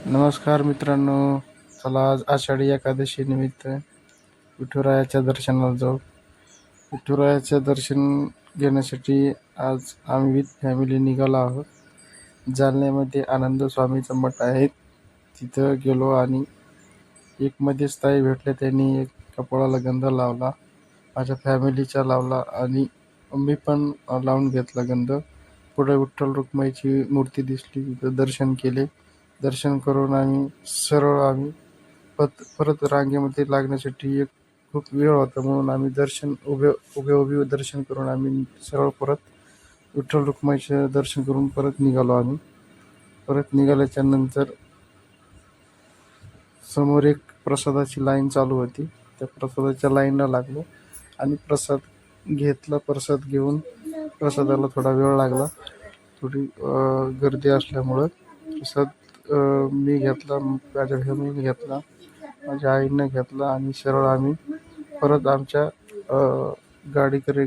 नमस्कार मित्रांनो. चला आज आषाढी एकादशी निमित्त विठुरायाच्या दर्शनाला जाऊ. विठुरायाचे दर्शन घेण्यासाठी आज आम्ही विथ फॅमिली निघालो आहोत. जालन्यामध्ये आनंद स्वामीचं मठ आहे, तिथं गेलो आणि एक मध्येच ताई भेटले. त्यांनी एक कपाळाला गंध लावला, माझ्या फॅमिलीचा लावला आणि मी पण लावून घेतला गंध. पुढे विठ्ठल रुक्माईची मूर्ती दिसली, तिथं दर्शन केले. दर्शन करून आम्ही परत रांगेमध्ये लागण्यासाठी एक खूप वेळ होता, म्हणून आम्ही उभे दर्शन करून आम्ही सरळ परत विठ्ठल रुक्माईचे दर्शन करून परत निघालो. आम्ही परत निघाल्याच्या नंतर समोर एक प्रसादाची लाईन चालू होती. त्या प्रसादाच्या लाईनला लागलो आणि प्रसाद घेतला. प्रसाद घेऊन प्रसादाला थोडा वेळ लागला, थोडी गर्दी असल्यामुळं. प्रसाद मी घेतला, माझ्या फॅमिलीने घेतला, माझ्या आईनं घेतला आणि सरळ आम्ही परत आमच्या गाडीकडे